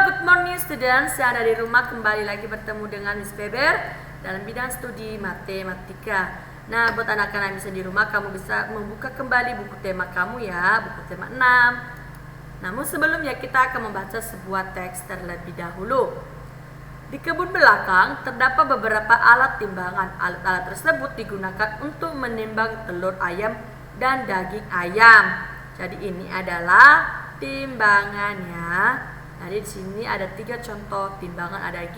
good morning students. Saya ada di rumah, kembali lagi bertemu dengan Miss Feber dalam bidang studi matematika. Nah, buat anak-anak yang bisa di rumah, kamu bisa membuka kembali buku tema kamu ya, buku tema 6. Namun sebelumnya kita akan membaca sebuah teks terlebih dahulu. Di kebun belakang terdapat beberapa alat timbangan. Alat-alat tersebut digunakan untuk menimbang telur ayam dan daging ayam. Jadi ini adalah timbangannya. Jadi di sini ada 3 contoh timbangan, ada G,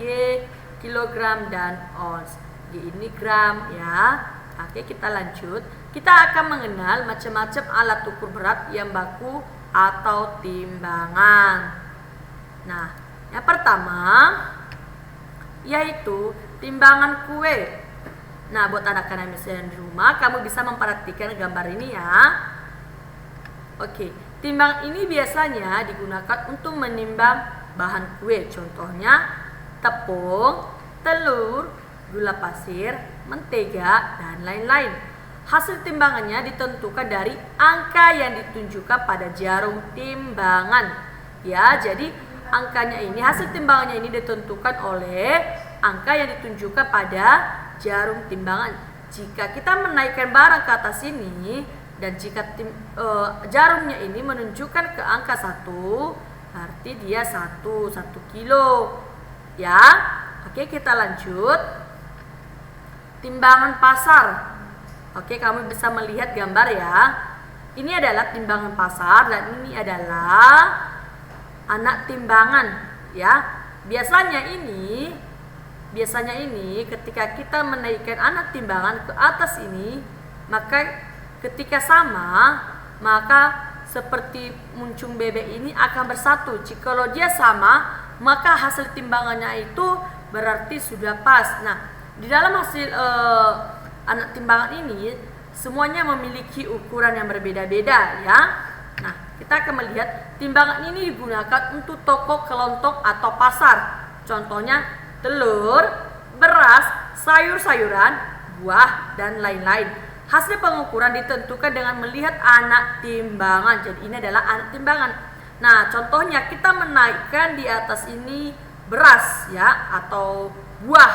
kilogram dan ons. G ini gram ya. Oke, kita lanjut. Kita akan mengenal macam-macam alat ukur berat yang baku atau timbangan. Nah, yang pertama yaitu timbangan kue. Nah, buat anak-anak misalnya di rumah, kamu bisa memperhatikan gambar ini ya. Oke, timbang ini biasanya digunakan untuk menimbang bahan kue. Contohnya tepung, telur, gula pasir, mentega, dan lain-lain. Hasil timbangannya ditentukan dari angka yang ditunjukkan pada jarum timbangan. Ya, jadi angkanya ini, hasil timbangannya ini ditentukan oleh angka yang ditunjukkan pada jarum timbangan. Jika kita menaikkan barang ke atas ini dan jika jarumnya ini menunjukkan ke angka 1, berarti dia 1 kilo. Ya. Oke, kita lanjut. Timbangan pasar. Oke, kamu bisa melihat gambar ya. Ini adalah timbangan pasar dan ini adalah anak timbangan ya. Biasanya ini ketika kita menaikkan anak timbangan ke atas ini, maka ketika sama, maka seperti muncung bebek ini akan bersatu. Jika dia sama, maka hasil timbangannya itu berarti sudah pas. Nah, di dalam hasil anak timbangan ini semuanya memiliki ukuran yang berbeda-beda ya. Nah, kita akan melihat timbangan ini digunakan untuk toko kelontong atau pasar. Contohnya telur, beras, sayur-sayuran, buah, dan lain-lain. Hasil pengukuran ditentukan dengan melihat anak timbangan. Jadi ini adalah anak timbangan. Nah, contohnya kita menaikkan di atas ini beras ya, atau buah.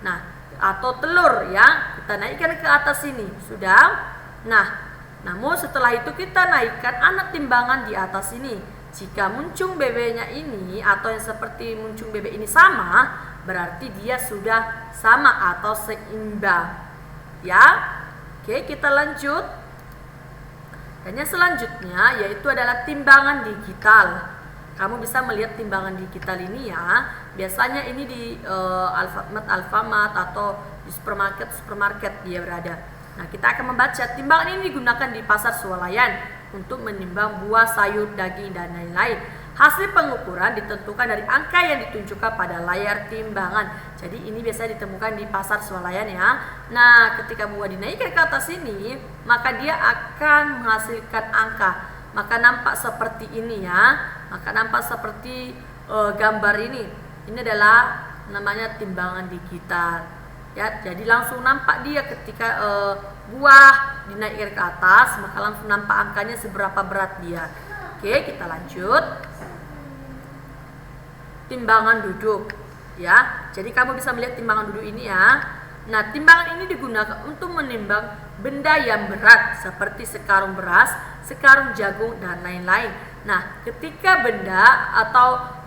Nah, atau telur ya, kita naikkan ke atas ini. Sudah. Nah, namun setelah itu kita naikkan anak timbangan di atas ini. Jika muncung bebeknya ini atau yang seperti muncung bebek ini sama, berarti dia sudah sama atau seimbang. Ya. Oke, kita lanjut. Dan yang selanjutnya yaitu adalah timbangan digital. Kamu bisa melihat timbangan digital ini ya. Biasanya ini di Alfamart atau di supermarket dia berada. Nah, kita akan membaca. Timbangan ini digunakan di pasar swalayan untuk menimbang buah, sayur, daging, dan lain-lain. Hasil pengukuran ditentukan dari angka yang ditunjukkan pada layar timbangan. Jadi ini biasanya ditemukan di pasar swalayan ya. Nah, ketika buah dinaikkan ke atas ini, maka dia akan menghasilkan angka. Maka nampak seperti ini ya. Maka nampak seperti gambar ini. Ini adalah namanya timbangan digital. Ya, jadi langsung nampak dia ketika buah dinaikkan ke atas, maka langsung nampak angkanya seberapa berat dia. Oke, kita lanjut. Timbangan duduk ya. Jadi kamu bisa melihat timbangan duduk ini ya. Nah, timbangan ini digunakan untuk menimbang benda yang berat seperti sekarung beras, sekarung jagung, dan lain-lain. Nah, ketika benda atau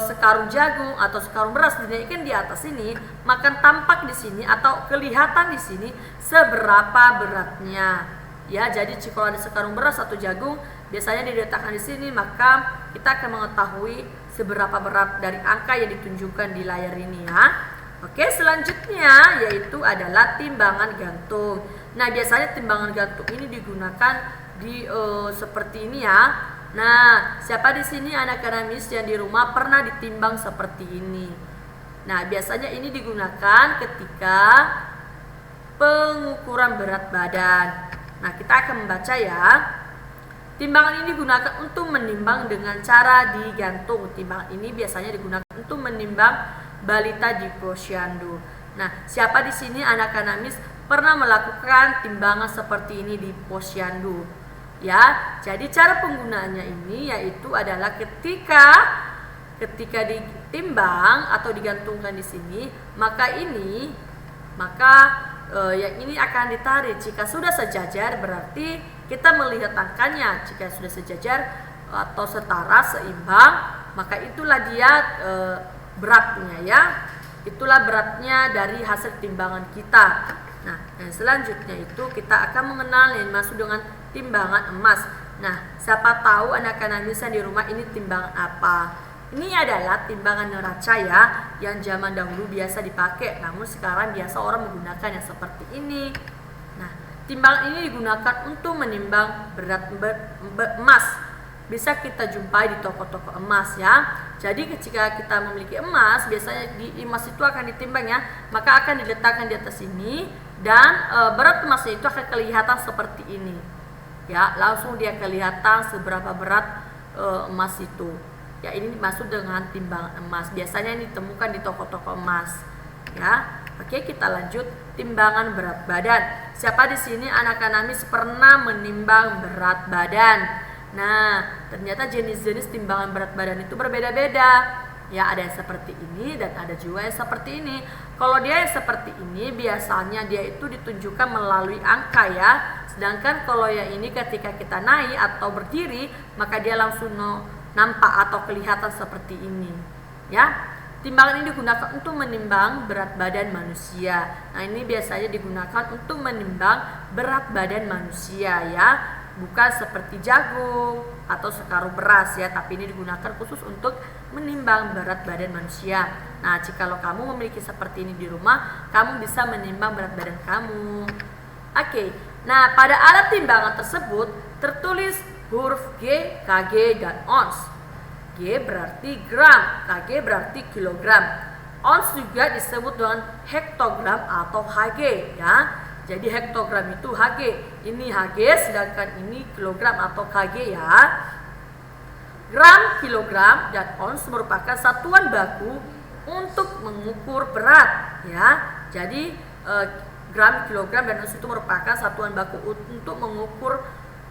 sekarung jagung atau sekarung beras dinaikkan di atas ini, maka tampak di sini atau kelihatan di sini seberapa beratnya. Ya, jadi jika ada sekarung beras atau jagung biasanya diletakkan di sini, maka kita akan mengetahui seberapa berat dari angka yang ditunjukkan di layar ini ya. Oke, selanjutnya yaitu adalah timbangan gantung. Nah, biasanya timbangan gantung ini digunakan di seperti ini ya. Nah, siapa di sini anak-anak Miss yang di rumah pernah ditimbang seperti ini? Nah, biasanya ini digunakan ketika pengukuran berat badan. Nah, kita akan membaca ya. Timbangan ini digunakan untuk menimbang dengan cara digantung. Timbangan ini biasanya digunakan untuk menimbang balita di posyandu. Nah, siapa di sini anak-anak Miss pernah melakukan timbangan seperti ini di posyandu? Ya, jadi cara penggunaannya ini yaitu adalah ketika ketika ditimbang atau digantungkan di sini, maka yang ini akan ditarik. Jika sudah sejajar berarti kita melihat angkanya. Jika sudah sejajar atau setara, seimbang, maka itulah dia beratnya ya. Itulah beratnya dari hasil timbangan kita. Nah, yang selanjutnya itu kita akan mengenal yang masuk dengan timbangan emas. Nah, siapa tahu anak-anak bisa di rumah ini timbangan apa? Ini adalah timbangan neraca ya, yang zaman dahulu biasa dipakai, namun sekarang biasa orang menggunakan yang seperti ini. Nah, timbangan ini digunakan untuk menimbang berat emas. Bisa kita jumpai di toko-toko emas ya. Jadi ketika kita memiliki emas, biasanya di emas itu akan ditimbang ya, maka akan diletakkan di atas ini dan berat emasnya itu akan kelihatan seperti ini. Ya, langsung dia kelihatan seberapa berat emas itu. Ya, ini dimaksud dengan timbangan emas. Biasanya ini ditemukan di toko-toko emas. Ya. Oke, kita lanjut timbangan berat badan. Siapa di sini anak-anak pernah menimbang berat badan? Nah, ternyata jenis-jenis timbangan berat badan itu berbeda-beda. Ya, ada yang seperti ini dan ada juga yang seperti ini. Kalau dia yang seperti ini, biasanya dia itu ditunjukkan melalui angka ya. Sedangkan kalau yang ini ketika kita naik atau berdiri, maka dia langsung nampak atau kelihatan seperti ini. Ya. Timbangan ini digunakan untuk menimbang berat badan manusia. Nah, ini biasanya digunakan untuk menimbang berat badan manusia ya. Bukan seperti jagung atau sekarung beras ya, tapi ini digunakan khusus untuk menimbang berat badan manusia. Nah, jikalau kamu memiliki seperti ini di rumah, kamu bisa menimbang berat badan kamu. Oke, nah pada alat timbangan tersebut tertulis huruf G, kg, dan ons. G berarti gram, kg berarti kilogram. Ons juga disebut dengan hektogram atau Hg ya. Jadi hektogram itu Hg, ini Hg, sedangkan ini kilogram atau kg ya. Gram, kilogram, dan ons merupakan satuan baku untuk mengukur berat ya. Jadi gram, kilogram, dan ons itu merupakan satuan baku untuk mengukur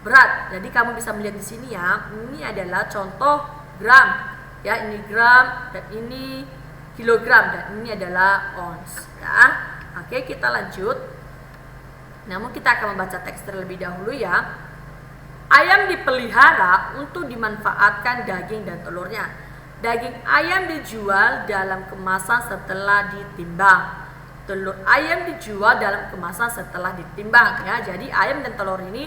berat. Jadi kamu bisa melihat di sini ya. Ini adalah contoh gram ya, ini gram dan ini kilogram dan ini adalah ons ya. Oke, kita lanjut. Namun kita akan membaca teks terlebih dahulu ya. Ayam dipelihara untuk dimanfaatkan daging dan telurnya. Daging ayam dijual dalam kemasan setelah ditimbang. Telur ayam dijual dalam kemasan setelah ditimbang ya. Jadi ayam dan telur ini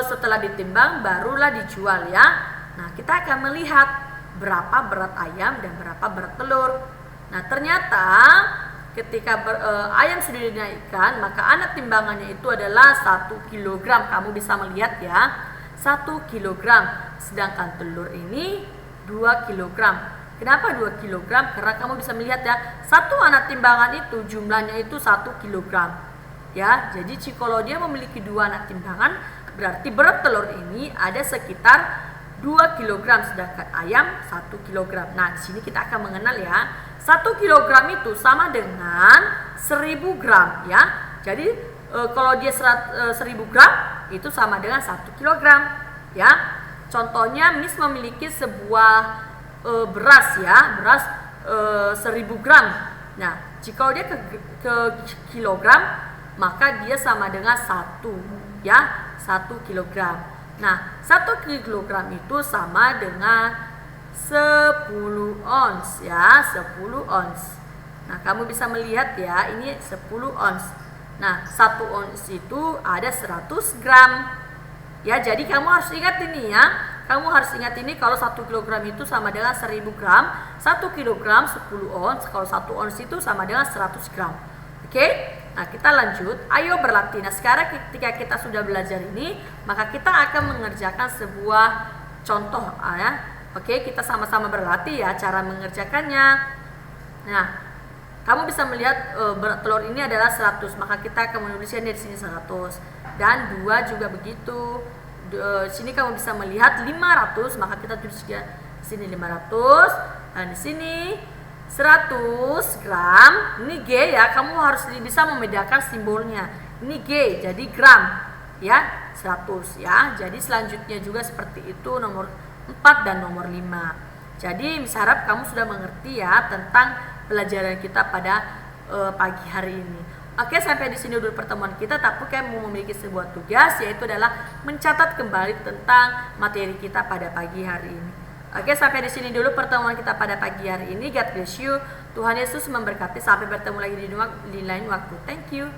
setelah ditimbang barulah dijual ya. Nah, kita akan melihat berapa berat ayam dan berapa berat telur. Nah, ternyata ketika ayam sudah dinaikkan, maka anak timbangannya itu adalah 1 kg. Kamu bisa melihat ya, 1 kg. Sedangkan telur ini 2 kg. Kenapa 2 kg? Karena kamu bisa melihat ya, satu anak timbangan itu jumlahnya itu 1 kg. Ya, jadi jikalau dia memiliki 2 anak timbangan, berarti berat telur ini ada sekitar 2 kg, sedangkan ayam 1 kg. Nah, di sini kita akan mengenal ya, 1 kg itu sama dengan 1000 gram ya. Jadi kalau dia 1000 gram itu sama dengan 1 kg ya. Contohnya Miss memiliki sebuah beras ya, beras 1000 gram. Nah, jika dia ke kilogram, maka dia sama dengan 1 ya, 1 kilogram. Nah, 1 kilogram itu sama dengan 10 ons ya, 10 ons. Nah, kamu bisa melihat ya, ini 10 ons. Nah, 1 ons itu ada 100 gram. Ya, jadi kamu harus ingat ini ya. Kamu harus ingat ini kalau 1 kilogram itu sama dengan 1000 gram, 1 kilogram 10 ons, kalau 1 ons itu sama dengan 100 gram. Oke? Nah, kita lanjut. Ayo berlatih. Nah, sekarang ketika kita sudah belajar ini, maka kita akan mengerjakan sebuah contoh ya. Oke, kita sama-sama berlatih ya cara mengerjakannya. Nah, kamu bisa melihat berat telur ini adalah 100, maka kita akan menulisnya di sini 100. Dan 2 juga begitu. Sini kamu bisa melihat 500, maka kita tulis di sini 500. Dan di sini 100 gram, ini G ya, kamu harus bisa membedakan simbolnya. Ini G, jadi gram ya, 100 ya. Jadi selanjutnya juga seperti itu, nomor 4 dan nomor 5. Jadi saya harap kamu sudah mengerti ya tentang pelajaran kita pada pagi hari ini. Oke, sampai di sini dulu pertemuan kita. Tapi kamu memiliki sebuah tugas, yaitu adalah mencatat kembali tentang materi kita pada pagi hari ini. Oke, sampai di sini dulu pertemuan kita pada pagi hari ini. God bless you. Tuhan Yesus memberkati. Sampai bertemu lagi di lain waktu. Thank you.